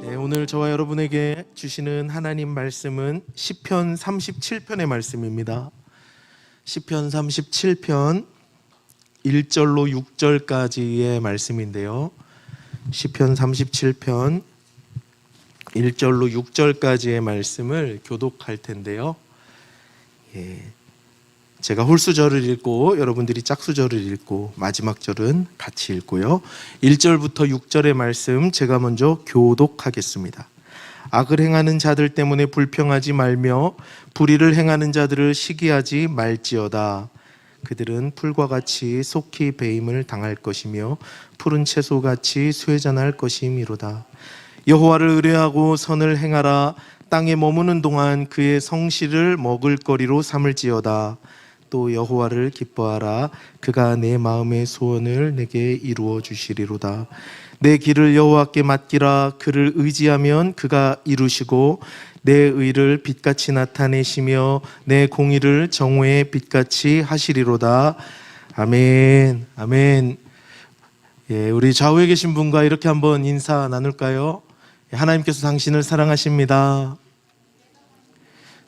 네, 오늘 저와 여러분에게 주시는 하나님 말씀은 시편 37편의 말씀입니다. 시편 37편 1절로 6절까지의 말씀인데요. 시편 37편 1절로 6절까지의 말씀을 교독할 텐데요. 제가 홀수절을 읽고 여러분들이 짝수절을 읽고 마지막 절은 같이 읽고요. 1절부터 6절의 말씀 제가 먼저 교독하겠습니다. 악을 행하는 자들 때문에 불평하지 말며 불의를 행하는 자들을 시기하지 말지어다. 그들은 풀과 같이 속히 배임을 당할 것이며 푸른 채소같이 쇠잔할 것이미로다. 여호와를 의뢰하고 선을 행하라. 땅에 머무는 동안 그의 성실을 먹을거리로 삼을지어다. 또 여호와를 기뻐하라. 그가 내 마음의 소원을 내게 이루어 주시리로다. 내 길을 여호와께 맡기라. 그를 의지하면 그가 이루시고 내 의를 빛같이 나타내시며 내 공의를 정오의 빛같이 하시리로다. 아멘. 아멘. 우리 좌우에 계신 분과 이렇게 한번 인사 나눌까요? 하나님께서 당신을 사랑하십니다.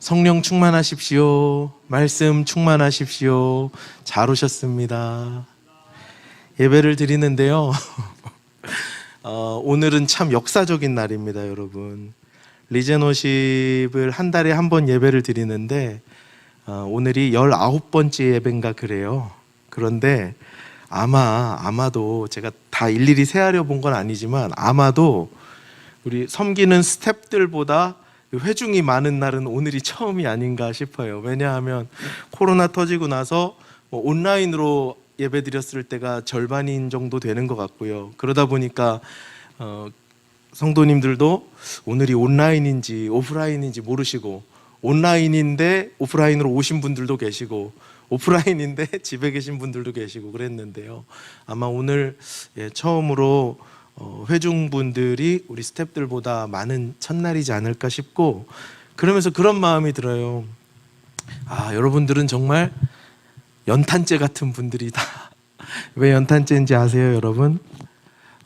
성령 충만하십시오. 말씀 충만하십시오. 잘 오셨습니다. 예배를 드리는데요. 오늘은 참 역사적인 날입니다, 여러분. 리젠워십을 한 달에 한 번 예배를 드리는데 오늘이 19번째 예배인가 그래요. 그런데 아마도 제가 다 일일이 세하려 본 건 아니지만 아마도 우리 섬기는 스태프들보다 회중이 많은 날은 오늘이 처음이 아닌가 싶어요. 왜냐하면 코로나 터지고 나서 온라인으로 예배 드렸을 때가 절반인 정도 되는 것 같고요. 그러다 보니까 성도님들도 오늘이 온라인인지 오프라인인지 모르시고, 온라인인데 오프라인으로 오신 분들도 계시고 오프라인인데 집에 계신 분들도 계시고 그랬는데요. 아마 오늘 처음으로 회중분들이 우리 스태프들보다 많은 첫날이지 않을까 싶고, 그러면서 그런 마음이 들어요. 여러분들은 정말 연탄재 같은 분들이다. 왜 연탄재인지 아세요, 여러분?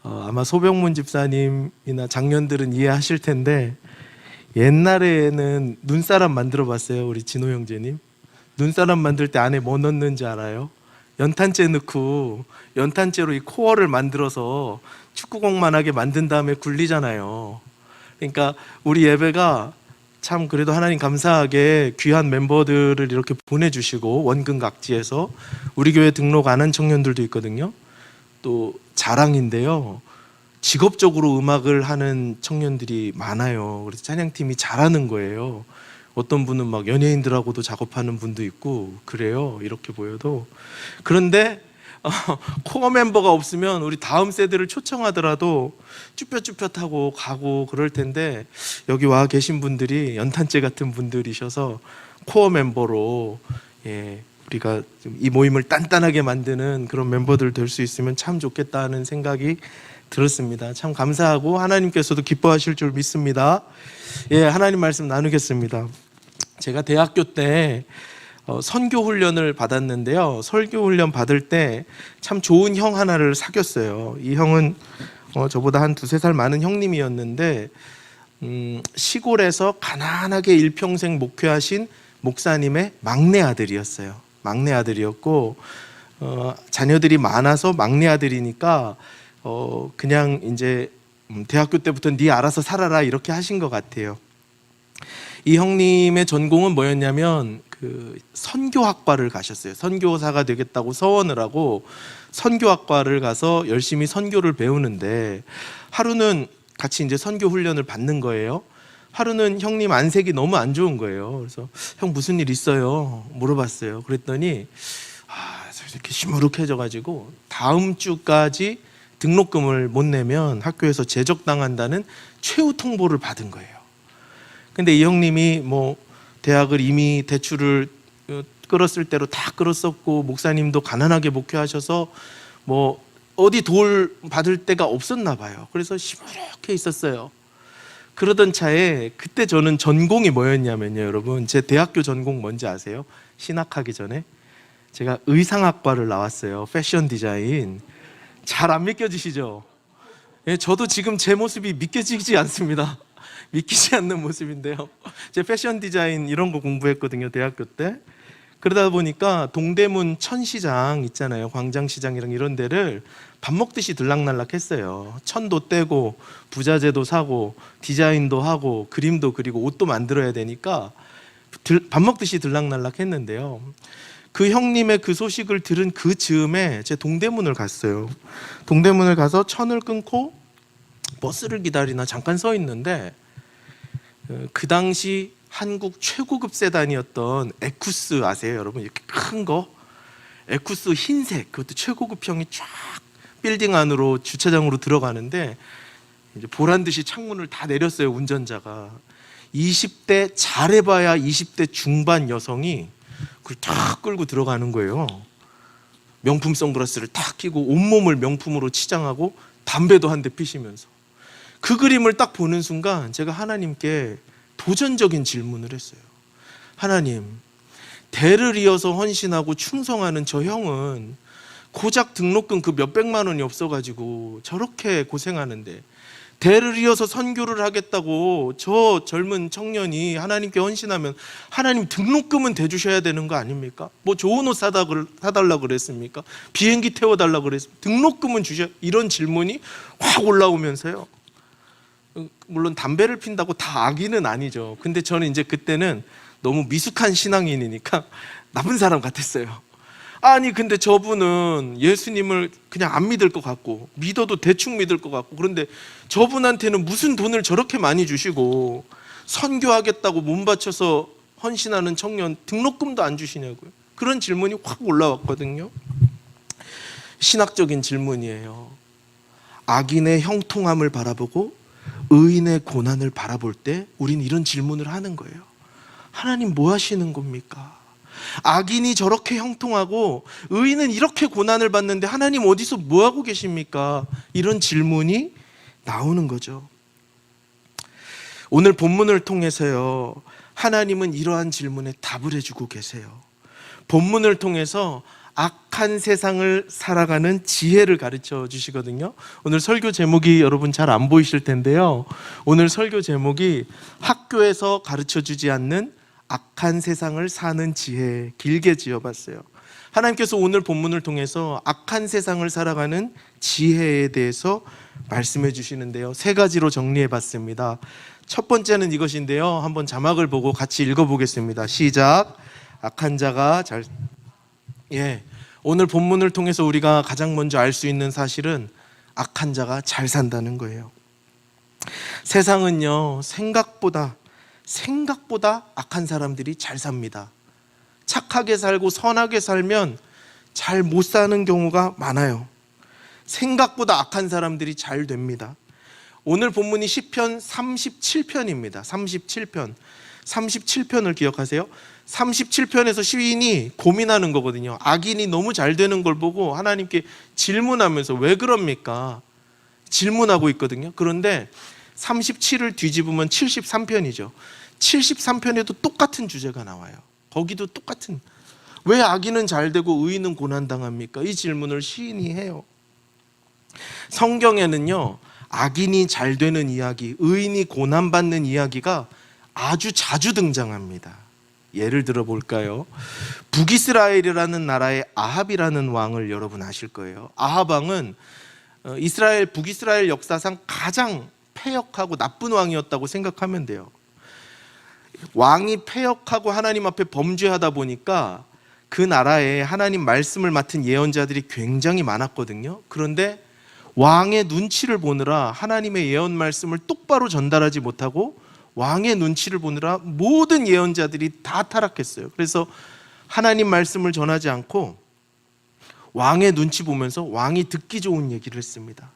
아마 소병문 집사님이나 장년들은 이해하실 텐데, 옛날에는 눈사람 만들어 봤어요, 우리 진호 형제님? 눈사람 만들 때 안에 뭐 넣는지 알아요? 연탄재 넣고 연탄재로 이 코어를 만들어서 축구공만하게 만든 다음에 굴리잖아요. 그러니까 우리 예배가 참 그래도 하나님 감사하게 귀한 멤버들을 이렇게 보내주시고, 원근 각지에서 우리 교회 등록 안 한 청년들도 있거든요. 또 자랑인데요, 직업적으로 음악을 하는 청년들이 많아요. 그래서 찬양팀이 잘하는 거예요. 어떤 분은 막 연예인들하고도 작업하는 분도 있고 그래요, 이렇게 보여도. 그런데 코어 멤버가 없으면 우리 다음 세대를 초청하더라도 쭈뼛쭈뼛하고 가고 그럴 텐데, 여기 와 계신 분들이 연탄재 같은 분들이셔서 코어 멤버로 우리가 이 모임을 단단하게 만드는 그런 멤버들 될 수 있으면 참 좋겠다는 생각이 들었습니다. 참 감사하고 하나님께서도 기뻐하실 줄 믿습니다. 하나님 말씀 나누겠습니다. 제가 대학교 때 선교 훈련을 받았는데요. 설교 훈련 받을 때 참 좋은 형 하나를 사귀었어요. 이 형은 저보다 한 2-3살 많은 형님이었는데 시골에서 가난하게 일평생 목회하신 목사님의 막내 아들이었어요. 막내 아들이었고 자녀들이 많아서 막내 아들이니까 그냥 이제 대학교 때부터 네 알아서 살아라 이렇게 하신 것 같아요. 이 형님의 전공은 뭐였냐면 선교학과를 가셨어요. 선교사가 되겠다고 서원을 하고 선교학과를 가서 열심히 선교를 배우는데, 하루는 같이 이제 선교 훈련을 받는 거예요. 하루는 형님 안색이 너무 안 좋은 거예요. 그래서 형 무슨 일 있어요? 물어봤어요. 그랬더니 이렇게 시무룩해져가지고 다음 주까지 등록금을 못 내면 학교에서 제적당한다는 최후 통보를 받은 거예요. 근데 이 형님이 대학을 이미 대출을 끌었을 대로 다 끌었었고, 목사님도 가난하게 목회하셔서 어디 도울 받을 데가 없었나 봐요. 그래서 시무룩해 있었어요. 그러던 차에 그때 저는 전공이 뭐였냐면요, 여러분, 제 대학교 전공 뭔지 아세요? 신학하기 전에 제가 의상학과를 나왔어요. 패션 디자인. 잘 안 믿겨지시죠? 예, 저도 지금 제 모습이 믿겨지지 않습니다. 믿기지 않는 모습인데요. 제 패션 디자인 이런 거 공부했거든요, 대학교 때. 그러다 보니까 동대문 천시장 있잖아요, 광장시장이랑 이런 데를 밥 먹듯이 들락날락 했어요. 천도 떼고 부자재도 사고 디자인도 하고 그림도 그리고 옷도 만들어야 되니까 밥 먹듯이 들락날락 했는데요. 그 형님의 그 소식을 들은 그 즈음에 제 동대문을 갔어요. 동대문을 가서 천을 끊고 버스를 기다리나 잠깐 서 있는데 그 당시 한국 최고급 세단이었던 에쿠스 아세요, 여러분? 이렇게 큰 거, 에쿠스 흰색, 그것도 최고급형이 쫙 빌딩 안으로 주차장으로 들어가는데 이제 보란 듯이 창문을 다 내렸어요, 운전자가. 20대, 잘해봐야 20대 중반 여성이 그걸 탁 끌고 들어가는 거예요. 명품 선글라스를 탁 끼고 온몸을 명품으로 치장하고 담배도 한 대 피시면서. 그 그림을 딱 보는 순간 제가 하나님께 도전적인 질문을 했어요. 하나님, 대를 이어서 헌신하고 충성하는 저 형은 고작 등록금 그 몇백만 원이 없어가지고 저렇게 고생하는데, 대를 이어서 선교를 하겠다고 저 젊은 청년이 하나님께 헌신하면 하나님 등록금은 대주셔야 되는 거 아닙니까? 뭐 좋은 옷 사달라고 그랬습니까? 비행기 태워달라고 그랬습니까? 등록금은 주셔야. 이런 질문이 확 올라오면서요, 물론 담배를 핀다고 다 악인은 아니죠. 근데 저는 이제 그때는 너무 미숙한 신앙인이니까 나쁜 사람 같았어요. 아니 근데 저분은 예수님을 그냥 안 믿을 것 같고 믿어도 대충 믿을 것 같고, 그런데 저분한테는 무슨 돈을 저렇게 많이 주시고 선교하겠다고 몸 바쳐서 헌신하는 청년 등록금도 안 주시냐고요. 그런 질문이 확 올라왔거든요. 신학적인 질문이에요. 악인의 형통함을 바라보고 의인의 고난을 바라볼 때 우린 이런 질문을 하는 거예요. 하나님 뭐 하시는 겁니까? 악인이 저렇게 형통하고 의인은 이렇게 고난을 받는데 하나님 어디서 뭐 하고 계십니까? 이런 질문이 나오는 거죠. 오늘 본문을 통해서요, 하나님은 이러한 질문에 답을 해주고 계세요. 본문을 통해서 악한 세상을 살아가는 지혜를 가르쳐 주시거든요. 오늘 설교 제목이 여러분 잘 안 보이실 텐데요, 오늘 설교 제목이 학교에서 가르쳐 주지 않는 악한 세상을 사는 지혜, 길게 지어봤어요. 하나님께서 오늘 본문을 통해서 악한 세상을 살아가는 지혜에 대해서 말씀해 주시는데요, 세 가지로 정리해 봤습니다. 첫 번째는 이것인데요, 한번 자막을 보고 같이 읽어보겠습니다. 시작. 악한 자가 오늘 본문을 통해서 우리가 가장 먼저 알 수 있는 사실은 악한 자가 잘 산다는 거예요. 세상은요, 생각보다 악한 사람들이 잘 삽니다. 착하게 살고 선하게 살면 잘 못 사는 경우가 많아요. 생각보다 악한 사람들이 잘 됩니다. 오늘 본문이 시편 37편입니다. 37편을 기억하세요? 37편에서 시인이 고민하는 거거든요. 악인이 너무 잘 되는 걸 보고 하나님께 질문하면서 왜 그럽니까? 질문하고 있거든요. 그런데 37을 뒤집으면 73편이죠. 73편에도 똑같은 주제가 나와요. 거기도 똑같은, 왜 악인은 잘 되고 의인은 고난당합니까? 이 질문을 시인이 해요. 성경에는요, 악인이 잘 되는 이야기, 의인이 고난받는 이야기가 아주 자주 등장합니다. 예를 들어 볼까요? 북이스라엘이라는 나라의 아합이라는 왕을 여러분 아실 거예요. 아합 왕은 북이스라엘 역사상 가장 패역하고 나쁜 왕이었다고 생각하면 돼요. 왕이 패역하고 하나님 앞에 범죄하다 보니까 그 나라에 하나님 말씀을 맡은 예언자들이 굉장히 많았거든요. 그런데 왕의 눈치를 보느라 하나님의 예언 말씀을 똑바로 전달하지 못하고 왕의 눈치를 보느라 모든 예언자들이 다 타락했어요. 그래서 하나님 말씀을 전하지 않고 왕의 눈치 보면서 왕이 듣기 좋은 얘기를 했습니다.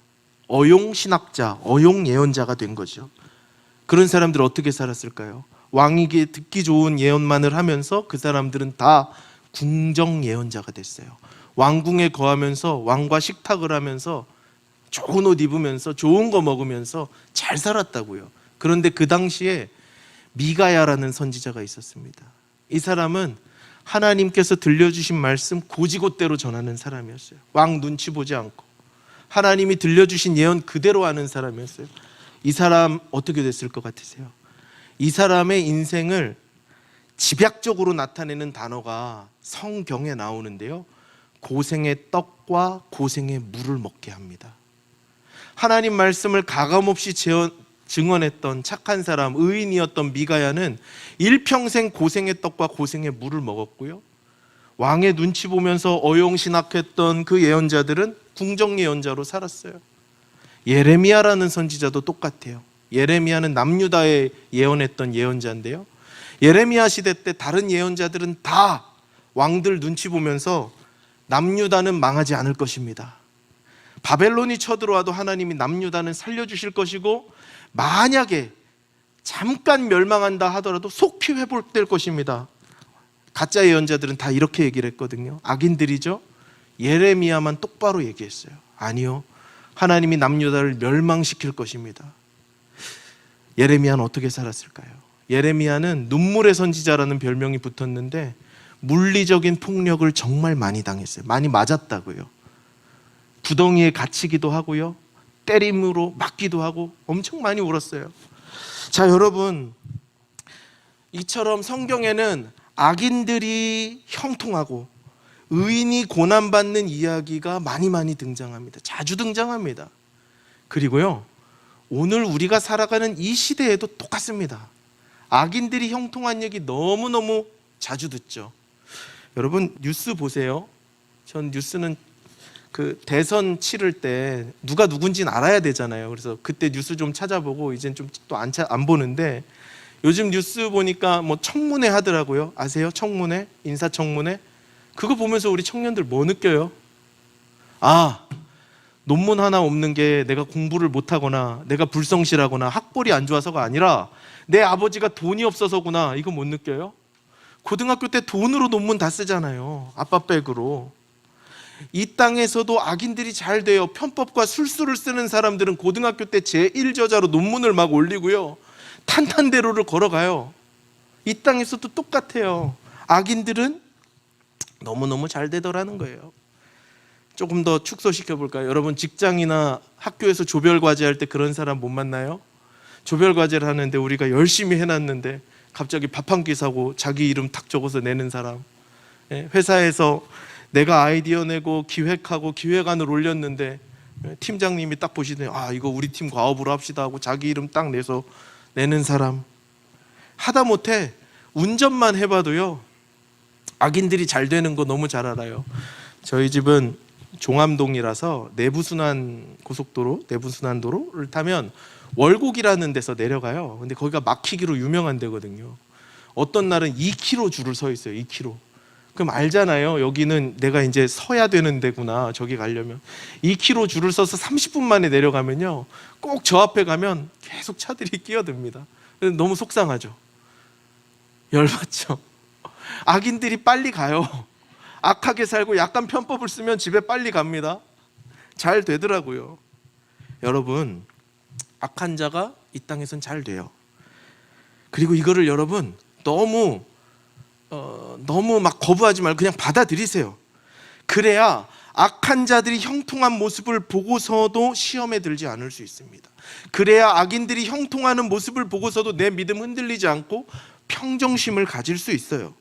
어용 신학자, 어용 예언자가 된 거죠. 그런 사람들 어떻게 살았을까요? 왕에게 듣기 좋은 예언만을 하면서 그 사람들은 다 궁정 예언자가 됐어요. 왕궁에 거하면서 왕과 식탁을 하면서 좋은 옷 입으면서 좋은 거 먹으면서 잘 살았다고요. 그런데 그 당시에 미가야라는 선지자가 있었습니다. 이 사람은 하나님께서 들려주신 말씀 고지고대로 전하는 사람이었어요. 왕 눈치 보지 않고 하나님이 들려주신 예언 그대로 하는 사람이었어요. 이 사람 어떻게 됐을 것 같으세요? 이 사람의 인생을 집약적으로 나타내는 단어가 성경에 나오는데요, 고생의 떡과 고생의 물을 먹게 합니다. 하나님 말씀을 가감없이 증언했던 착한 사람, 의인이었던 미가야는 일평생 고생의 떡과 고생의 물을 먹었고요, 왕의 눈치 보면서 어용신학했던 그 예언자들은 궁정 예언자로 살았어요. 예레미야라는 선지자도 똑같아요. 예레미야는 남유다에 예언했던 예언자인데요, 예레미야 시대 때 다른 예언자들은 다 왕들 눈치 보면서 남유다는 망하지 않을 것입니다, 바벨론이 쳐들어와도 하나님이 남유다는 살려주실 것이고, 만약에 잠깐 멸망한다 하더라도 속히 회복될 것입니다. 가짜 예언자들은 다 이렇게 얘기를 했거든요. 악인들이죠. 예레미야만 똑바로 얘기했어요. 아니요, 하나님이 남유다를 멸망시킬 것입니다. 예레미야는 어떻게 살았을까요? 예레미야는 눈물의 선지자라는 별명이 붙었는데 물리적인 폭력을 정말 많이 당했어요. 많이 맞았다고요. 구덩이에 갇히기도 하고요, 때림으로 맞기도 하고 엄청 많이 울었어요. 자, 여러분, 이처럼 성경에는 악인들이 형통하고 의인이 고난받는 이야기가 많이 등장합니다. 자주 등장합니다. 그리고요, 오늘 우리가 살아가는 이 시대에도 똑같습니다. 악인들이 형통한 얘기 너무너무 자주 듣죠. 여러분, 뉴스 보세요. 전 뉴스는 그 대선 치를 때 누가 누군지는 알아야 되잖아요. 그래서 그때 뉴스 좀 찾아보고 이젠 좀 또 안 보는데, 요즘 뉴스 보니까 뭐 청문회 하더라고요. 아세요? 청문회, 인사청문회. 그거 보면서 우리 청년들 뭐 느껴요? 아, 논문 하나 없는 게 내가 공부를 못하거나 내가 불성실하거나 학벌이 안 좋아서가 아니라 내 아버지가 돈이 없어서구나, 이거 못 느껴요? 고등학교 때 돈으로 논문 다 쓰잖아요. 아빠 백으로. 이 땅에서도 악인들이 잘 돼요. 편법과 술수를 쓰는 사람들은 고등학교 때 제1저자로 논문을 막 올리고요, 탄탄대로를 걸어가요. 이 땅에서도 똑같아요. 악인들은 너무너무 잘 되더라는 거예요. 조금 더 축소시켜 볼까요? 여러분, 직장이나 학교에서 조별과제 할 때 그런 사람 못 만나요? 조별과제를 하는데 우리가 열심히 해놨는데 갑자기 밥 한 끼 사고 자기 이름 탁 적어서 내는 사람. 회사에서 내가 아이디어 내고 기획하고 기획안을 올렸는데 팀장님이 딱 보시더니 아, 이거 우리 팀 과업으로 합시다 하고 자기 이름 딱 내서 내는 사람. 하다못해 운전만 해봐도요, 악인들이 잘 되는 거 너무 잘 알아요. 저희 집은 종암동이라서 내부순환 고속도로, 내부순환도로를 타면 월곡이라는 데서 내려가요. 근데 거기가 막히기로 유명한 데거든요. 어떤 날은 2km 줄을 서 있어요. 2km. 그럼 알잖아요. 여기는 내가 이제 서야 되는 데구나. 저기 가려면 2km 줄을 서서 30분 만에 내려가면요, 꼭 저 앞에 가면 계속 차들이 끼어듭니다. 너무 속상하죠. 열받죠. 악인들이 빨리 가요. 악하게 살고 약간 편법을 쓰면 집에 빨리 갑니다. 잘 되더라고요. 여러분, 악한 자가 이 땅에선 잘 돼요. 그리고 이거를 여러분 너무 막 거부하지 말고 그냥 받아들이세요. 그래야 악한 자들이 형통한 모습을 보고서도 시험에 들지 않을 수 있습니다. 그래야 악인들이 형통하는 모습을 보고서도 내 믿음 흔들리지 않고 평정심을 가질 수 있어요.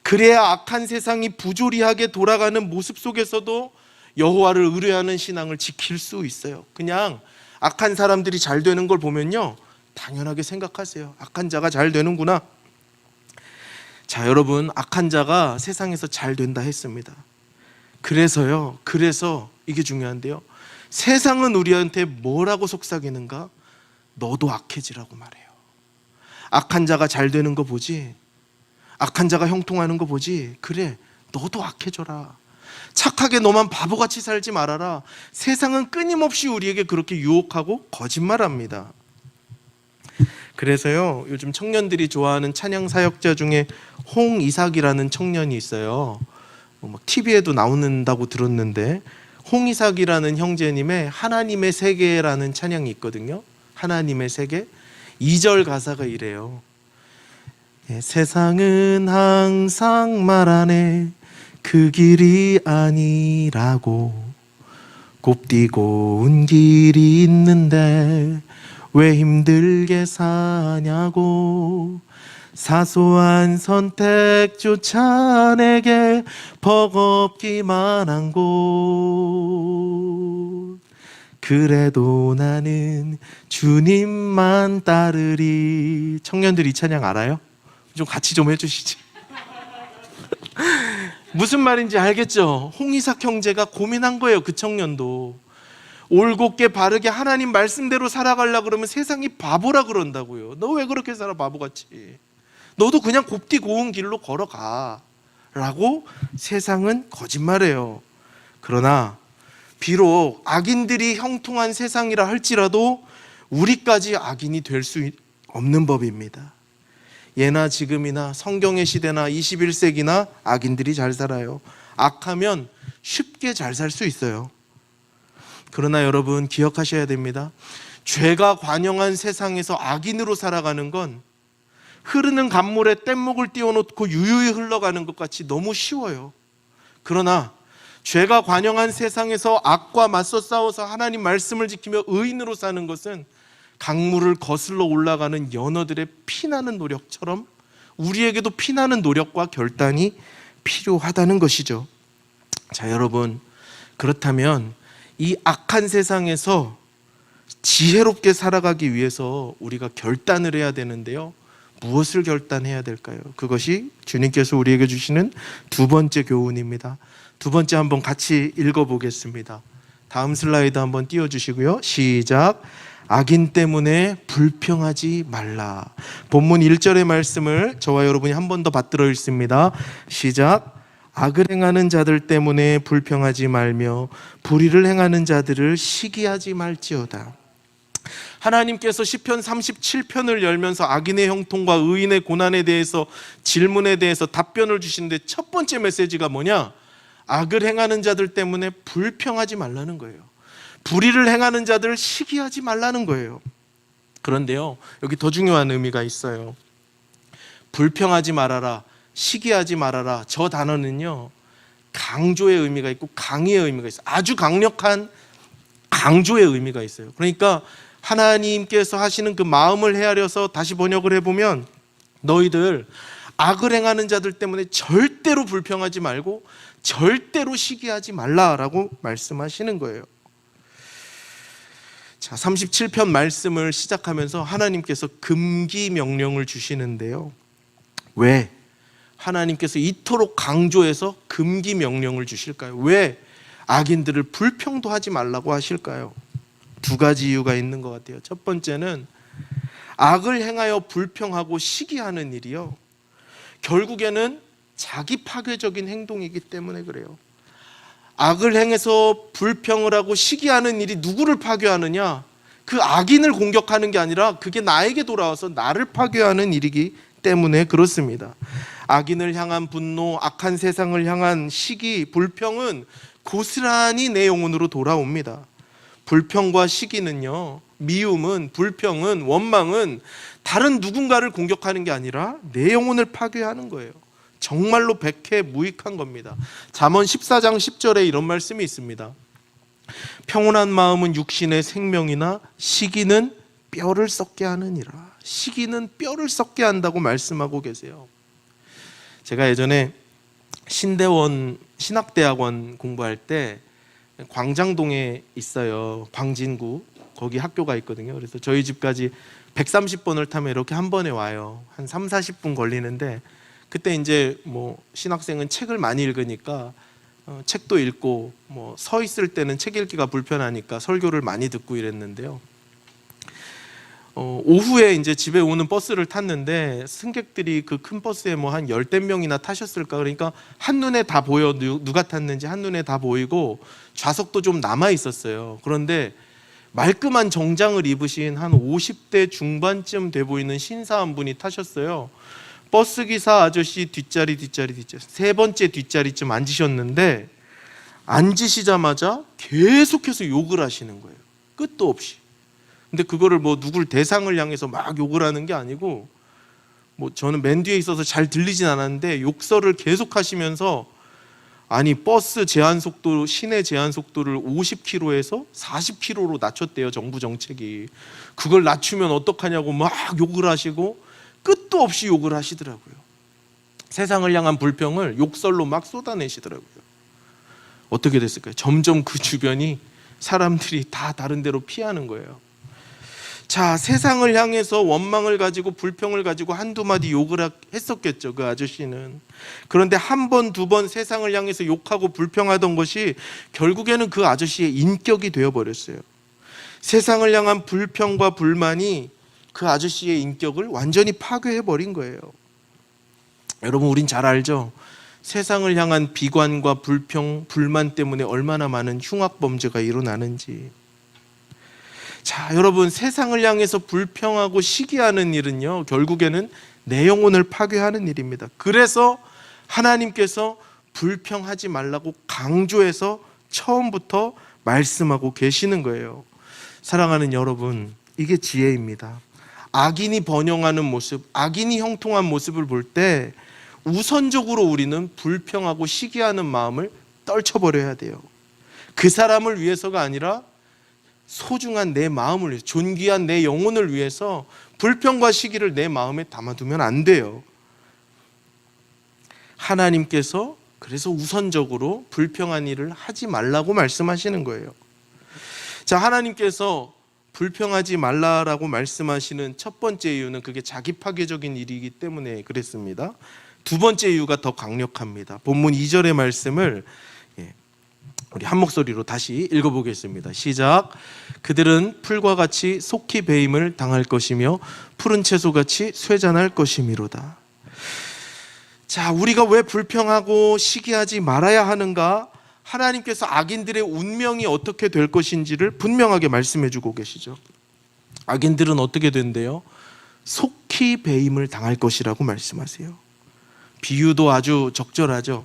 그래야 악한 세상이 부조리하게 돌아가는 모습 속에서도 여호와를 의뢰하는 신앙을 지킬 수 있어요. 그냥 악한 사람들이 잘 되는 걸 보면요, 당연하게 생각하세요. 악한 자가 잘 되는구나. 자, 여러분, 악한 자가 세상에서 잘 된다 했습니다. 그래서 이게 중요한데요, 세상은 우리한테 뭐라고 속삭이는가? 너도 악해지라고 말해요. 악한 자가 잘 되는 거 보지? 악한 자가 형통하는 거 보지? 그래, 너도 악해져라. 착하게 너만 바보같이 살지 말아라. 세상은 끊임없이 우리에게 그렇게 유혹하고 거짓말합니다. 그래서요, 요즘 청년들이 좋아하는 찬양 사역자 중에 홍이삭이라는 청년이 있어요. 막 TV에도 나오는다고 들었는데, 홍이삭이라는 형제님의 하나님의 세계라는 찬양이 있거든요. 하나님의 세계. 2절 가사가 이래요. 세상은 항상 말하네 그 길이 아니라고, 곱디고 온 길이 있는데 왜 힘들게 사냐고. 사소한 선택조차 내게 버겁기만 한 곳. 그래도 나는 주님만 따르리. 청년들 이 찬양 알아요? 좀 같이 좀 해주시지. 무슨 말인지 알겠죠? 홍이삭 형제가 고민한 거예요. 그 청년도 올곧게 바르게 하나님 말씀대로 살아가려고 그러면 세상이 바보라 그런다고요. 너 왜 그렇게 살아 바보같이. 너도 그냥 곱디 고운 길로 걸어가 라고 세상은 거짓말해요. 그러나 비록 악인들이 형통한 세상이라 할지라도 우리까지 악인이 될 수 없는 법입니다. 예나 지금이나 성경의 시대나 21세기나 악인들이 잘 살아요. 악하면 쉽게 잘 살 수 있어요. 그러나 여러분 기억하셔야 됩니다. 죄가 관영한 세상에서 악인으로 살아가는 건 흐르는 강물에 뗏목을 띄워놓고 유유히 흘러가는 것 같이 너무 쉬워요. 그러나 죄가 관영한 세상에서 악과 맞서 싸워서 하나님 말씀을 지키며 의인으로 사는 것은 강물을 거슬러 올라가는 연어들의 피나는 노력처럼 우리에게도 피나는 노력과 결단이 필요하다는 것이죠. 자, 여러분, 그렇다면 이 악한 세상에서 지혜롭게 살아가기 위해서 우리가 결단을 해야 되는데요. 무엇을 결단해야 될까요? 그것이 주님께서 우리에게 주시는 두 번째 교훈입니다. 두 번째 한번 같이 읽어보겠습니다. 다음 슬라이드 한번 띄워주시고요. 시작. 악인 때문에 불평하지 말라. 본문 1절의 말씀을 저와 여러분이 한 번 더 받들어 읽습니다. 시작. 악을 행하는 자들 때문에 불평하지 말며 불의를 행하는 자들을 시기하지 말지어다. 하나님께서 시편 37편을 열면서 악인의 형통과 의인의 고난에 대해서 질문에 대해서 답변을 주시는데 첫 번째 메시지가 뭐냐? 악을 행하는 자들 때문에 불평하지 말라는 거예요. 불의를 행하는 자들을 시기하지 말라는 거예요. 그런데요, 여기 더 중요한 의미가 있어요. 불평하지 말아라, 시기하지 말아라. 저 단어는요, 강조의 의미가 있고 강의의 의미가 있어요. 아주 강력한 강조의 의미가 있어요. 그러니까 하나님께서 하시는 그 마음을 헤아려서 다시 번역을 해보면 너희들 악을 행하는 자들 때문에 절대로 불평하지 말고 절대로 시기하지 말라라고 말씀하시는 거예요. 자, 37편 말씀을 시작하면서 하나님께서 금기 명령을 주시는데요. 왜 하나님께서 이토록 강조해서 금기 명령을 주실까요? 왜 악인들을 불평도 하지 말라고 하실까요? 두 가지 이유가 있는 것 같아요. 첫 번째는 악을 행하여 불평하고 시기하는 일이요, 결국에는 자기 파괴적인 행동이기 때문에 그래요. 악을 행해서 불평을 하고 시기하는 일이 누구를 파괴하느냐? 그 악인을 공격하는 게 아니라 그게 나에게 돌아와서 나를 파괴하는 일이기 때문에 그렇습니다. 악인을 향한 분노, 악한 세상을 향한 시기, 불평은 고스란히 내 영혼으로 돌아옵니다. 불평과 시기는요, 미움은, 불평은, 원망은 다른 누군가를 공격하는 게 아니라 내 영혼을 파괴하는 거예요. 정말로 백해무익한 겁니다. 잠언 14장 10절에 이런 말씀이 있습니다. 평온한 마음은 육신의 생명이나 시기는 뼈를 썩게 하느니라. 시기는 뼈를 썩게 한다고 말씀하고 계세요. 제가 예전에 신대원 신학대학원 공부할 때 광장동에 있어요. 광진구. 거기 학교가 있거든요. 그래서 저희 집까지 130번을 타면 이렇게 한 번에 와요. 한 3, 40분 걸리는데 그때 이제 뭐 신학생은 책을 많이 읽으니까 책도 읽고 뭐 서 있을 때는 책 읽기가 불편하니까 설교를 많이 듣고 이랬는데요. 오후에 이제 집에 오는 버스를 탔는데 승객들이 그 큰 버스에 뭐 한 10대명이나 타셨을까. 그러니까 한눈에 다 보여. 누가 탔는지 한눈에 다 보이고 좌석도 좀 남아 있었어요. 그런데 말끔한 정장을 입으신 한 50대 중반쯤 돼 보이는 신사 한 분이 타셨어요. 버스기사 아저씨 뒷자리 세 번째 뒷자리쯤 앉으셨는데 앉으시자마자 계속해서 욕을 하시는 거예요. 끝도 없이. 근데 그거를 뭐 누굴 대상을 향해서 막 욕을 하는 게 아니고, 뭐 저는 맨 뒤에 있어서 잘 들리진 않았는데 욕설을 계속 하시면서 아니 버스 제한 속도, 시내 제한 속도를 50km에서 40km로 낮췄대요, 정부 정책이. 그걸 낮추면 어떡하냐고 막 욕을 하시고 끝도 없이 욕을 하시더라고요. 세상을 향한 불평을 욕설로 막 쏟아내시더라고요. 어떻게 됐을까요? 점점 그 주변이 사람들이 다 다른 데로 피하는 거예요. 자, 세상을 향해서 원망을 가지고 불평을 가지고 한두 마디 욕을 했었겠죠, 그 아저씨는. 그런데 한 번, 두 번 세상을 향해서 욕하고 불평하던 것이 결국에는 그 아저씨의 인격이 되어버렸어요. 세상을 향한 불평과 불만이 그 아저씨의 인격을 완전히 파괴해버린 거예요. 여러분, 우린 잘 알죠? 세상을 향한 비관과 불평, 불만 때문에 얼마나 많은 흉악범죄가 일어나는지. 자, 여러분, 세상을 향해서 불평하고 시기하는 일은요, 결국에는 내 영혼을 파괴하는 일입니다. 그래서 하나님께서 불평하지 말라고 강조해서 처음부터 말씀하고 계시는 거예요. 사랑하는 여러분, 이게 지혜입니다. 악인이 번영하는 모습, 악인이 형통한 모습을 볼 때 우선적으로 우리는 불평하고 시기하는 마음을 떨쳐버려야 돼요. 그 사람을 위해서가 아니라 소중한 내 마음을 위해서, 존귀한 내 영혼을 위해서 불평과 시기를 내 마음에 담아두면 안 돼요. 하나님께서 그래서 우선적으로 불평한 일을 하지 말라고 말씀하시는 거예요. 자, 하나님께서 불평하지 말라라고 말씀하시는 첫 번째 이유는 그게 자기 파괴적인 일이기 때문에 그랬습니다. 두 번째 이유가 더 강력합니다. 본문 2절의 말씀을 우리 한 목소리로 다시 읽어보겠습니다. 시작. 그들은 풀과 같이 속히 배임을 당할 것이며 푸른 채소같이 쇠잔할 것이미로다. 자, 우리가 왜 불평하고 시기하지 말아야 하는가? 하나님께서 악인들의 운명이 어떻게 될 것인지를 분명하게 말씀해 주고 계시죠. 악인들은 어떻게 된대요? 속히 배임을 당할 것이라고 말씀하세요. 비유도 아주 적절하죠.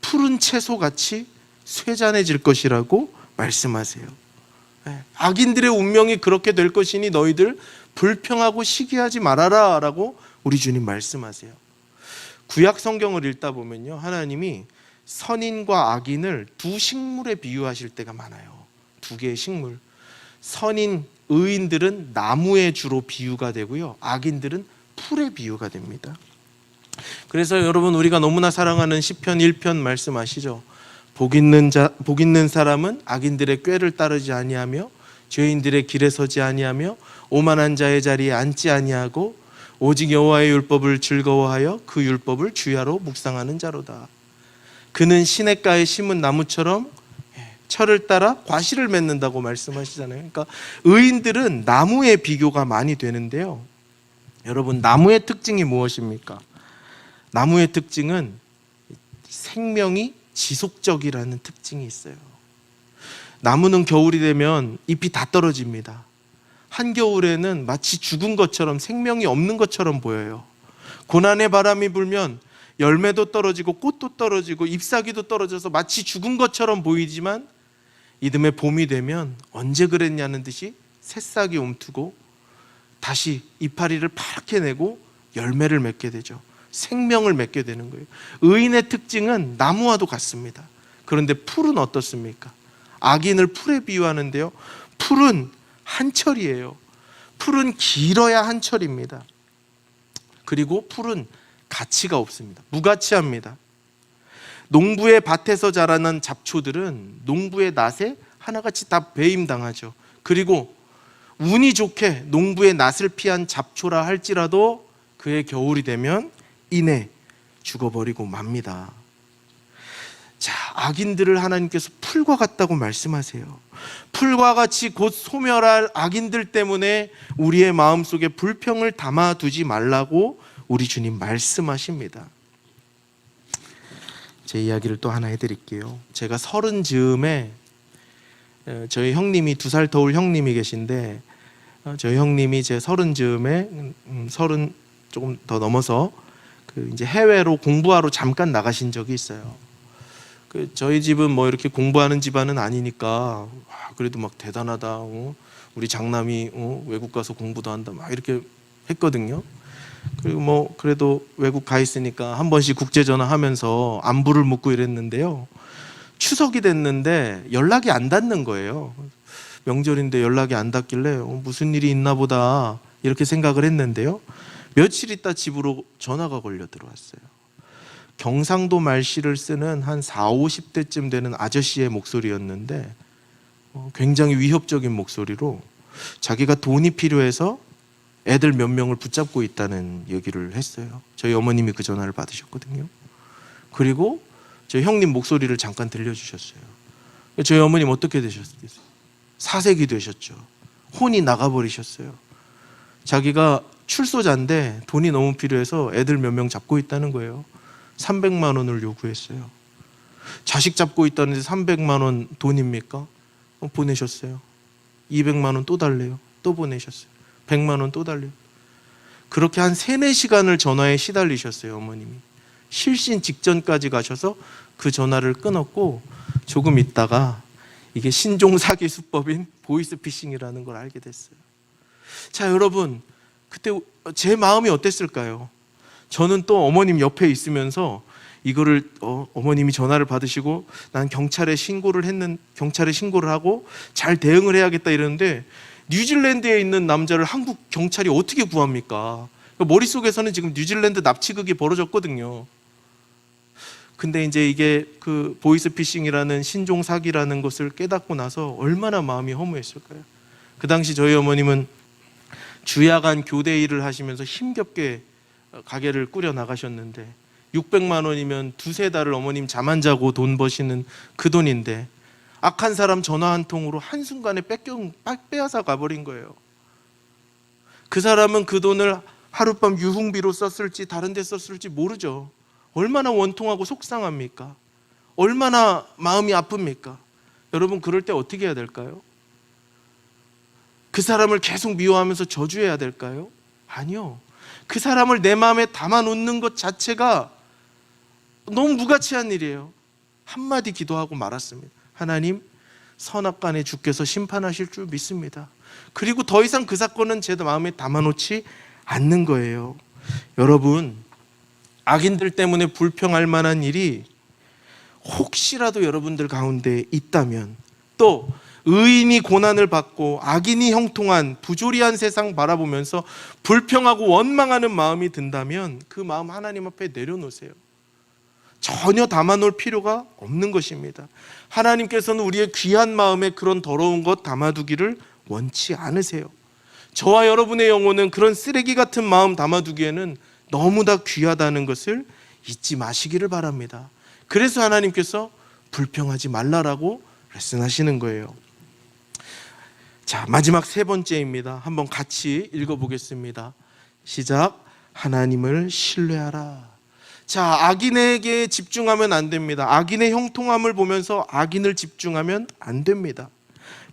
푸른 채소같이 쇠잔해질 것이라고 말씀하세요. 악인들의 운명이 그렇게 될 것이니 너희들 불평하고 시기하지 말아라 라고 우리 주님 말씀하세요. 구약 성경을 읽다 보면요, 하나님이 선인과 악인을 두 식물에 비유하실 때가 많아요. 두 개의 식물. 선인, 의인들은 나무에 주로 비유가 되고요, 악인들은 풀에 비유가 됩니다. 그래서 여러분, 우리가 너무나 사랑하는 시편 1편 말씀 아시죠? 복 있는 사람은 악인들의 꾀를 따르지 아니하며 죄인들의 길에 서지 아니하며 오만한 자의 자리에 앉지 아니하고 오직 여호와의 율법을 즐거워하여 그 율법을 주야로 묵상하는 자로다. 그는 시냇가에 심은 나무처럼 철을 따라 과실을 맺는다고 말씀하시잖아요. 그러니까 의인들은 나무의 비교가 많이 되는데요, 여러분, 나무의 특징이 무엇입니까? 나무의 특징은 생명이 지속적이라는 특징이 있어요. 나무는 겨울이 되면 잎이 다 떨어집니다. 한겨울에는 마치 죽은 것처럼, 생명이 없는 것처럼 보여요. 고난의 바람이 불면 열매도 떨어지고 꽃도 떨어지고 잎사귀도 떨어져서 마치 죽은 것처럼 보이지만 이듬해 봄이 되면 언제 그랬냐는 듯이 새싹이 움트고 다시 이파리를 파랗게 내고 열매를 맺게 되죠. 생명을 맺게 되는 거예요. 의인의 특징은 나무와도 같습니다. 그런데 풀은 어떻습니까? 악인을 풀에 비유하는데요, 풀은 한철이에요. 풀은 길어야 한철입니다. 그리고 풀은 가치가 없습니다. 무가치합니다. 농부의 밭에서 자라는 잡초들은 농부의 낫에 하나같이 다 배임당하죠. 그리고 운이 좋게 농부의 낫을 피한 잡초라 할지라도 그의 겨울이 되면 이내 죽어버리고 맙니다. 자, 악인들을 하나님께서 풀과 같다고 말씀하세요. 풀과 같이 곧 소멸할 악인들 때문에 우리의 마음속에 불평을 담아두지 말라고 우리 주님 말씀하십니다. 제 이야기를 또 하나 해드릴게요. 제가 30 즈음에 저희 형님이 2살 터울 형님이 계신데, 저희 형님이 제 30 즈음에 30 조금 더 넘어서 이제 해외로 공부하러 잠깐 나가신 적이 있어요. 저희 집은 뭐 이렇게 공부하는 집안은 아니니까 그래도 막 대단하다, 우리 장남이 외국 가서 공부도 한다 막 이렇게 했거든요. 그리고 뭐 그래도 외국 가 있으니까 한 번씩 국제 전화하면서 안부를 묻고 이랬는데요. 추석이 됐는데 연락이 안 닿는 거예요. 명절인데 연락이 안 닿길래 무슨 일이 있나 보다 이렇게 생각을 했는데요. 며칠 있다 집으로 전화가 걸려 들어왔어요. 경상도 말씨를 쓰는 한 40, 50대쯤 되는 아저씨의 목소리였는데 굉장히 위협적인 목소리로 자기가 돈이 필요해서 애들 몇 명을 붙잡고 있다는 얘기를 했어요. 저희 어머님이 그 전화를 받으셨거든요. 그리고 저희 형님 목소리를 잠깐 들려주셨어요. 저희 어머님 어떻게 되셨겠어요? 사색이 되셨죠. 혼이 나가버리셨어요. 자기가 출소자인데 돈이 너무 필요해서 애들 몇 명 잡고 있다는 거예요. 300만 원을 요구했어요. 자식 잡고 있다는데 300만 원 돈입니까? 보내셨어요. 200만 원 또 달래요. 또 보내셨어요. 100만 원 또 달래요. 그렇게 한 3, 4시간을 전화에 시달리셨어요. 어머님이. 실신 직전까지 가셔서 그 전화를 끊었고 조금 있다가 이게 신종 사기 수법인 보이스피싱이라는 걸 알게 됐어요. 자, 여러분, 그때 제 마음이 어땠을까요? 저는 또 어머님 옆에 있으면서 이거를 어머님이 전화를 받으시고 난 경찰에 신고를 하고 잘 대응을 해야겠다 이러는데 뉴질랜드에 있는 남자를 한국 경찰이 어떻게 구합니까? 머릿속에서는 지금 뉴질랜드 납치극이 벌어졌거든요. 근데 이제 이게 그 보이스피싱이라는 신종 사기라는 것을 깨닫고 나서 얼마나 마음이 허무했을까요? 그 당시 저희 어머님은 주야간 교대 일을 하시면서 힘겹게 가게를 꾸려 나가셨는데 600만 원이면 두세 달을 어머님 잠 안 자고 돈 버시는 그 돈인데 악한 사람 전화 한 통으로 한순간에 빼앗아 가버린 거예요. 그 사람은 그 돈을 하룻밤 유흥비로 썼을지 다른 데 썼을지 모르죠. 얼마나 원통하고 속상합니까? 얼마나 마음이 아픕니까? 여러분, 그럴 때 어떻게 해야 될까요? 그 사람을 계속 미워하면서 저주해야 될까요? 아니요. 그 사람을 내 마음에 담아놓는 것 자체가 너무 무가치한 일이에요. 한마디 기도하고 말았습니다. 하나님, 선악간에 주께서 심판하실 줄 믿습니다. 그리고 더 이상 그 사건은 제 마음에 담아놓지 않는 거예요. 여러분, 악인들 때문에 불평할 만한 일이 혹시라도 여러분들 가운데 있다면, 또 의인이 고난을 받고 악인이 형통한 부조리한 세상 바라보면서 불평하고 원망하는 마음이 든다면 그 마음 하나님 앞에 내려놓으세요. 전혀 담아놓을 필요가 없는 것입니다. 하나님께서는 우리의 귀한 마음에 그런 더러운 것 담아두기를 원치 않으세요. 저와 여러분의 영혼은 그런 쓰레기 같은 마음 담아두기에는 너무나 귀하다는 것을 잊지 마시기를 바랍니다. 그래서 하나님께서 불평하지 말라라고 말씀하시는 거예요. 자, 마지막 세 번째입니다. 한번 같이 읽어보겠습니다. 시작. 하나님을 신뢰하라. 자, 악인에게 집중하면 안 됩니다. 악인의 형통함을 보면서 악인을 집중하면 안 됩니다.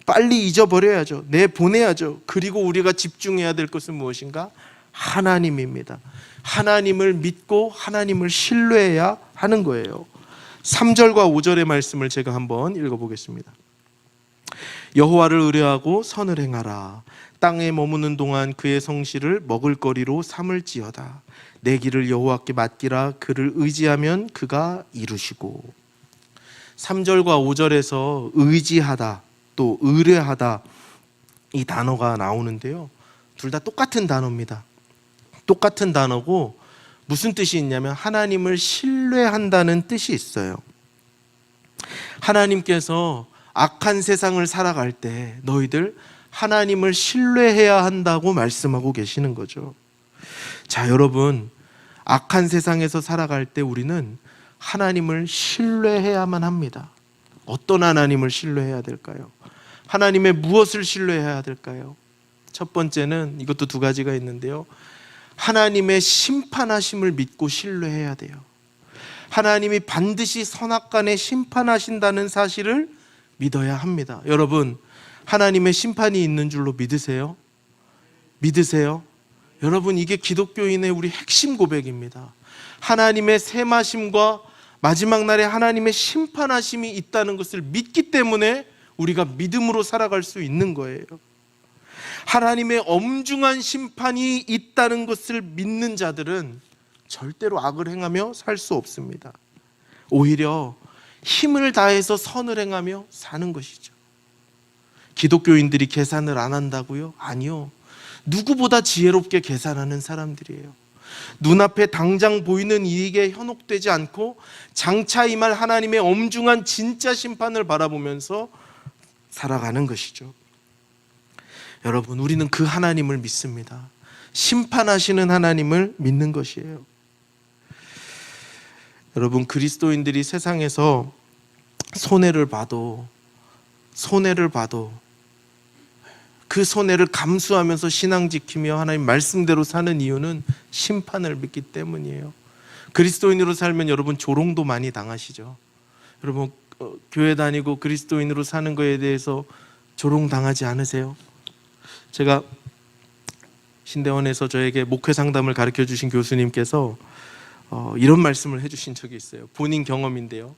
빨리 잊어버려야죠. 내보내야죠. 그리고 우리가 집중해야 될 것은 무엇인가? 하나님입니다. 하나님을 믿고 하나님을 신뢰해야 하는 거예요. 3절과 5절의 말씀을 제가 한번 읽어보겠습니다. 여호와를 의뢰하고 선을 행하라. 땅에 머무는 동안 그의 성실을 먹을거리로 삼을지어다. 내 길을 여호와께 맡기라. 그를 의지하면 그가 이루시고. 3절과 5절에서 의지하다 또 의뢰하다 이 단어가 나오는데요, 둘 다 똑같은 단어입니다. 똑같은 단어고 무슨 뜻이 있냐면 하나님을 신뢰한다는 뜻이 있어요. 하나님께서 악한 세상을 살아갈 때 너희들 하나님을 신뢰해야 한다고 말씀하고 계시는 거죠. 자, 여러분, 악한 세상에서 살아갈 때 우리는 하나님을 신뢰해야만 합니다. 어떤 하나님을 신뢰해야 될까요? 하나님의 무엇을 신뢰해야 될까요? 첫 번째는 이것도 두 가지가 있는데요, 하나님의 심판하심을 믿고 신뢰해야 돼요. 하나님이 반드시 선악간에 심판하신다는 사실을 믿어야 합니다. 여러분, 하나님의 심판이 있는 줄로 믿으세요? 믿으세요? 여러분, 이게 기독교인의 우리 핵심 고백입니다. 하나님의 세마심과 마지막 날에 하나님의 심판하심이 있다는 것을 믿기 때문에 우리가 믿음으로 살아갈 수 있는 거예요. 하나님의 엄중한 심판이 있다는 것을 믿는 자들은 절대로 악을 행하며 살 수 없습니다. 오히려 힘을 다해서 선을 행하며 사는 것이죠. 기독교인들이 계산을 안 한다고요? 아니요. 누구보다 지혜롭게 계산하는 사람들이에요. 눈앞에 당장 보이는 이익에 현혹되지 않고 장차 임할 하나님의 엄중한 진짜 심판을 바라보면서 살아가는 것이죠. 여러분, 우리는 그 하나님을 믿습니다. 심판하시는 하나님을 믿는 것이에요. 여러분, 그리스도인들이 세상에서 손해를 봐도 그 손해를 감수하면서 신앙 지키며 하나님 말씀대로 사는 이유는 심판을 믿기 때문이에요. 그리스도인으로 살면 여러분 조롱도 많이 당하시죠. 여러분 교회 다니고 그리스도인으로 사는 거에 대해서 조롱 당하지 않으세요? 제가 신대원에서 저에게 목회 상담을 가르쳐 주신 교수님께서 이런 말씀을 해주신 적이 있어요. 본인 경험인데요.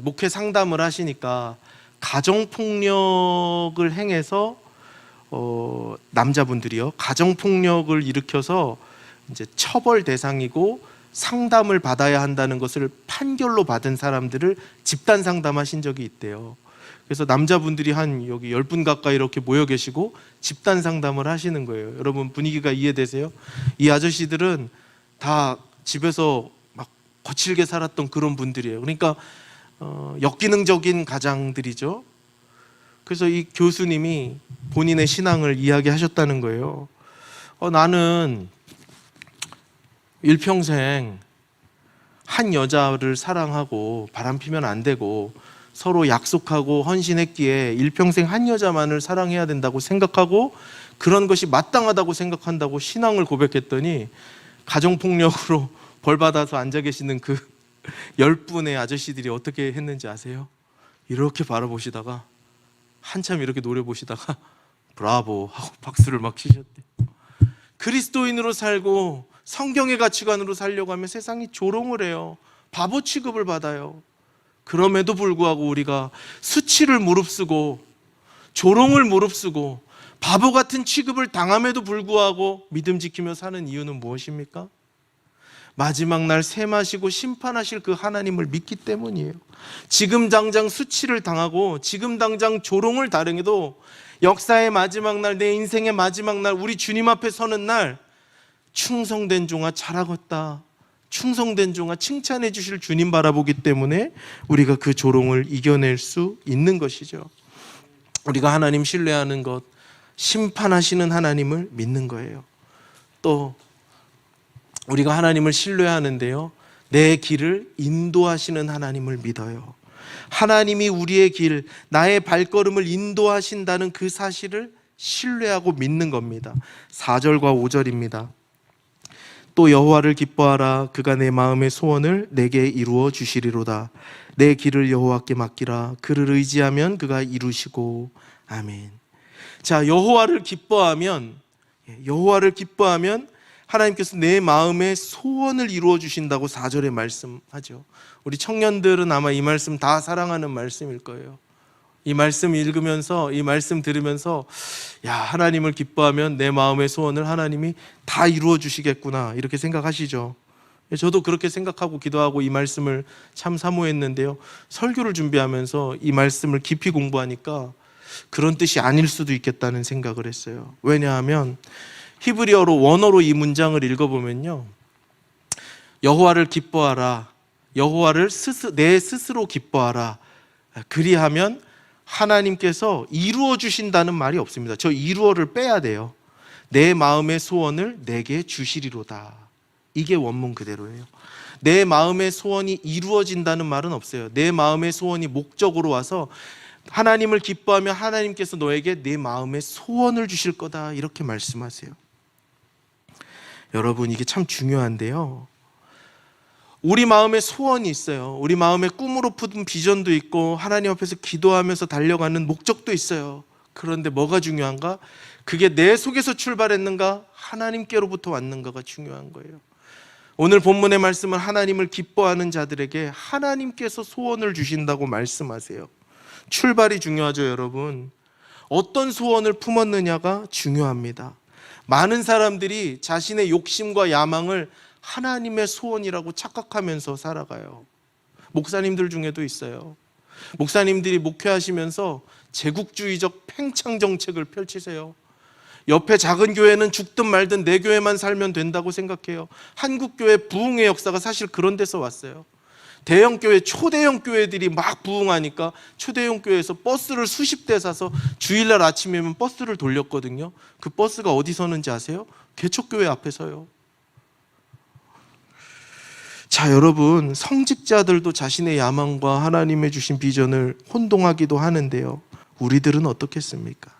목회 상담을 하시니까 가정폭력을 행해서 남자분들이요, 가정폭력을 일으켜서 이제 처벌 대상이고 상담을 받아야 한다는 것을 판결로 받은 사람들을 집단 상담하신 적이 있대요. 그래서 남자분들이 한 여기 10분 가까이 이렇게 모여 계시고 집단 상담을 하시는 거예요. 여러분 분위기가 이해되세요? 이 아저씨들은 다 집에서 막 거칠게 살았던 그런 분들이에요. 그러니까 역기능적인 가장들이죠. 그래서 이 교수님이 본인의 신앙을 이야기하셨다는 거예요. 나는 일평생 한 여자를 사랑하고 바람피면 안 되고 서로 약속하고 헌신했기에 일평생 한 여자만을 사랑해야 된다고 생각하고 그런 것이 마땅하다고 생각한다고 신앙을 고백했더니 가정폭력으로 벌받아서 앉아 계시는 그 10분의 아저씨들이 어떻게 했는지 아세요? 이렇게 바라보시다가 한참 이렇게 노래 보시다가 브라보 하고 박수를 막 치셨대요. 그리스도인으로 살고 성경의 가치관으로 살려고 하면 세상이 조롱을 해요. 바보 취급을 받아요. 그럼에도 불구하고 우리가 수치를 무릅쓰고 조롱을 무릅쓰고 바보 같은 취급을 당함에도 불구하고 믿음 지키며 사는 이유는 무엇입니까? 마지막 날 셈하시고 심판하실 그 하나님을 믿기 때문이에요. 지금 당장 수치를 당하고 지금 당장 조롱을 당해도 역사의 마지막 날, 내 인생의 마지막 날, 우리 주님 앞에 서는 날 충성된 종아 잘하겠다, 충성된 종아 칭찬해 주실 주님 바라보기 때문에 우리가 그 조롱을 이겨낼 수 있는 것이죠. 우리가 하나님 신뢰하는 것, 심판하시는 하나님을 믿는 거예요. 또 우리가 하나님을 신뢰하는데요, 내 길을 인도하시는 하나님을 믿어요. 하나님이 우리의 길, 나의 발걸음을 인도하신다는 그 사실을 신뢰하고 믿는 겁니다. 4절과 5절입니다. 또 여호와를 기뻐하라. 그가 내 마음의 소원을 내게 이루어 주시리로다. 내 길을 여호와께 맡기라. 그를 의지하면 그가 이루시고. 아멘. 자, 여호와를 기뻐하면 하나님께서 내 마음의 소원을 이루어 주신다고 4절에 말씀하죠. 우리 청년들은 아마 이 말씀 다 사랑하는 말씀일 거예요. 이 말씀 읽으면서, 이 말씀 들으면서, 야, 하나님을 기뻐하면 내 마음의 소원을 하나님이 다 이루어 주시겠구나, 이렇게 생각하시죠. 저도 그렇게 생각하고 기도하고 이 말씀을 참 사모했는데요, 설교를 준비하면서 이 말씀을 깊이 공부하니까 그런 뜻이 아닐 수도 있겠다는 생각을 했어요. 왜냐하면 히브리어로 원어로 이 문장을 읽어보면요, 여호와를 기뻐하라, 여호와를 내 스스로 기뻐하라, 그리하면 하나님께서 이루어 주신다는 말이 없습니다. 저 이루어를 빼야 돼요. 내 마음의 소원을 내게 주시리로다, 이게 원문 그대로예요. 내 마음의 소원이 이루어진다는 말은 없어요. 내 마음의 소원이 목적으로 와서 하나님을 기뻐하면 하나님께서 너에게 내 마음의 소원을 주실 거다, 이렇게 말씀하세요. 여러분, 이게 참 중요한데요, 우리 마음에 소원이 있어요. 우리 마음에 꿈으로 품은 비전도 있고 하나님 앞에서 기도하면서 달려가는 목적도 있어요. 그런데 뭐가 중요한가? 그게 내 속에서 출발했는가, 하나님께로부터 왔는가가 중요한 거예요. 오늘 본문의 말씀은 하나님을 기뻐하는 자들에게 하나님께서 소원을 주신다고 말씀하세요. 출발이 중요하죠, 여러분. 어떤 소원을 품었느냐가 중요합니다. 많은 사람들이 자신의 욕심과 야망을 하나님의 소원이라고 착각하면서 살아가요. 목사님들 중에도 있어요. 목사님들이 목회하시면서 제국주의적 팽창 정책을 펼치세요. 옆에 작은 교회는 죽든 말든 내 교회만 살면 된다고 생각해요. 한국교회 부흥의 역사가 사실 그런 데서 왔어요. 대형 교회, 초대형 교회들이 막 부흥하니까 초대형 교회에서 버스를 수십 대 사서 주일날 아침이면 버스를 돌렸거든요. 그 버스가 어디 서는지 아세요? 개척교회 앞에 서요. 자, 여러분, 성직자들도 자신의 야망과 하나님의 주신 비전을 혼동하기도 하는데요. 우리들은 어떻겠습니까?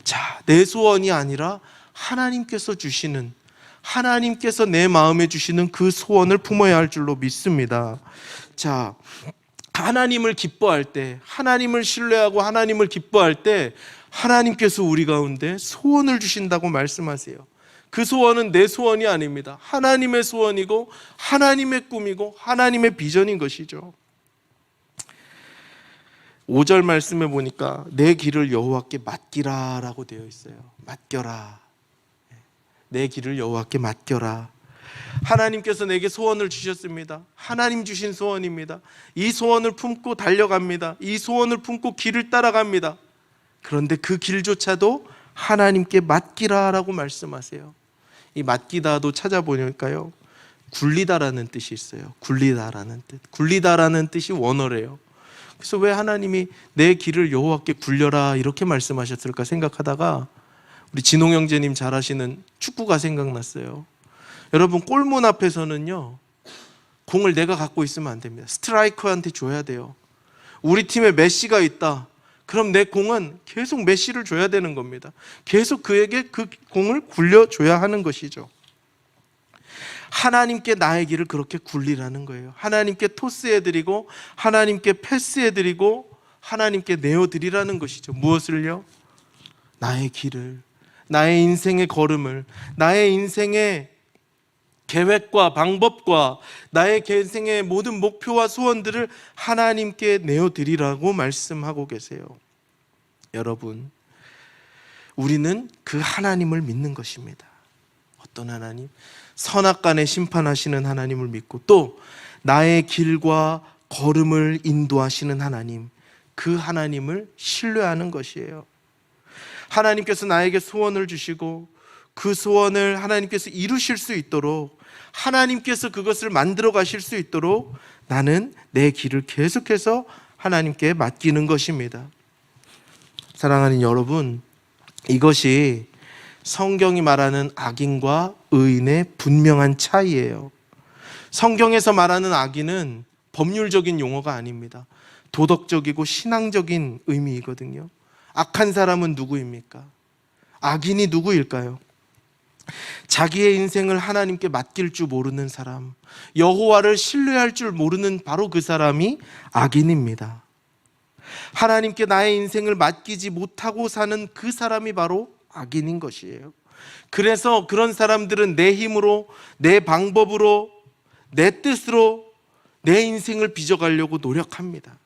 자, 내 소원이 아니라 하나님께서 주시는, 하나님께서 내 마음에 주시는 그 소원을 품어야 할 줄로 믿습니다. 자, 하나님을 기뻐할 때, 하나님을 신뢰하고 하나님을 기뻐할 때 하나님께서 우리 가운데 소원을 주신다고 말씀하세요. 그 소원은 내 소원이 아닙니다. 하나님의 소원이고 하나님의 꿈이고 하나님의 비전인 것이죠. 5절 말씀에 보니까 내 길을 여호와께 맡기라 라고 되어 있어요. 맡겨라. 내 길을 여호와께 맡겨라. 하나님께서 내게 소원을 주셨습니다. 하나님 주신 소원입니다. 이 소원을 품고 달려갑니다. 이 소원을 품고 길을 따라갑니다. 그런데 그 길조차도 하나님께 맡기라 라고 말씀하세요. 이 맡기다도 찾아보니까요, 굴리다라는 뜻이 있어요. 굴리다라는 뜻. 굴리다라는 뜻이 원어래요. 그래서 왜 하나님이 내 길을 여호와께 굴려라 이렇게 말씀하셨을까 생각하다가 우리 진홍 형제님 잘 아시는 축구가 생각났어요. 여러분, 골문 앞에서는요, 공을 내가 갖고 있으면 안 됩니다. 스트라이커한테 줘야 돼요. 우리 팀에 메시가 있다. 그럼 내 공은 계속 메시를 줘야 되는 겁니다. 계속 그에게 그 공을 굴려줘야 하는 것이죠. 하나님께 나의 길을 그렇게 굴리라는 거예요. 하나님께 토스해드리고 하나님께 패스해드리고 하나님께 내어드리라는 것이죠. 무엇을요? 나의 길을, 나의 인생의 걸음을, 나의 인생의 계획과 방법과 나의 인생의 모든 목표와 소원들을 하나님께 내어드리라고 말씀하고 계세요. 여러분, 우리는 그 하나님을 믿는 것입니다. 어떤 하나님? 선악간에 심판하시는 하나님을 믿고 또 나의 길과 걸음을 인도하시는 하나님, 그 하나님을 신뢰하는 것이에요. 하나님께서 나에게 소원을 주시고 그 소원을 하나님께서 이루실 수 있도록, 하나님께서 그것을 만들어 가실 수 있도록 나는 내 길을 계속해서 하나님께 맡기는 것입니다. 사랑하는 여러분, 이것이 성경이 말하는 악인과 의인의 분명한 차이예요. 성경에서 말하는 악인은 법률적인 용어가 아닙니다. 도덕적이고 신앙적인 의미이거든요. 악한 사람은 누구입니까? 악인이 누구일까요? 자기의 인생을 하나님께 맡길 줄 모르는 사람, 여호와를 신뢰할 줄 모르는 바로 그 사람이 악인입니다. 하나님께 나의 인생을 맡기지 못하고 사는 그 사람이 바로 악인인 것이에요. 그래서 그런 사람들은 내 힘으로, 내 방법으로, 내 뜻으로 내 인생을 빚어가려고 노력합니다.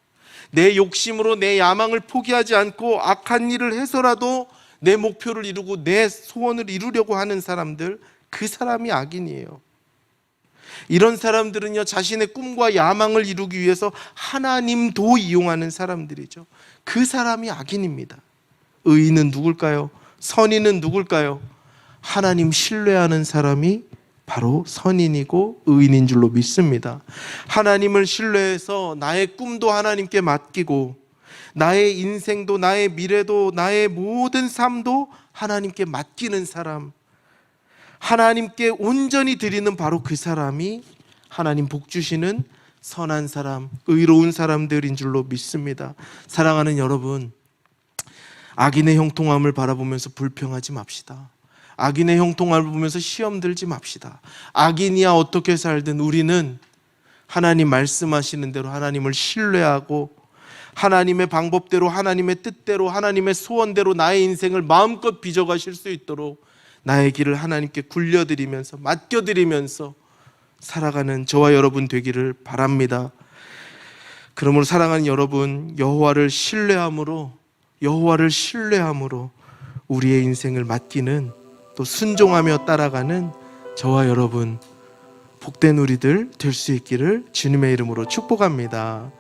내 욕심으로 내 야망을 포기하지 않고 악한 일을 해서라도 내 목표를 이루고 내 소원을 이루려고 하는 사람들, 그 사람이 악인이에요. 이런 사람들은요, 자신의 꿈과 야망을 이루기 위해서 하나님도 이용하는 사람들이죠. 그 사람이 악인입니다. 의인은 누굴까요? 선인은 누굴까요? 하나님 신뢰하는 사람이 바로 선인이고 의인인 줄로 믿습니다. 하나님을 신뢰해서 나의 꿈도 하나님께 맡기고 나의 인생도 나의 미래도 나의 모든 삶도 하나님께 맡기는 사람, 하나님께 온전히 드리는 바로 그 사람이 하나님 복 주시는 선한 사람, 의로운 사람들인 줄로 믿습니다. 사랑하는 여러분, 악인의 형통함을 바라보면서 불평하지 맙시다. 악인의 형통함을 보면서 시험 들지 맙시다. 악인이야 어떻게 살든 우리는 하나님 말씀하시는 대로 하나님을 신뢰하고 하나님의 방법대로, 하나님의 뜻대로, 하나님의 소원대로 나의 인생을 마음껏 빚어가실 수 있도록 나의 길을 하나님께 굴려드리면서 맡겨드리면서 살아가는 저와 여러분 되기를 바랍니다. 그러므로 사랑하는 여러분, 여호와를 신뢰함으로 여호와를 신뢰함으로 우리의 인생을 맡기는, 또 순종하며 따라가는 저와 여러분 복된 우리들 될 수 있기를 주님의 이름으로 축복합니다.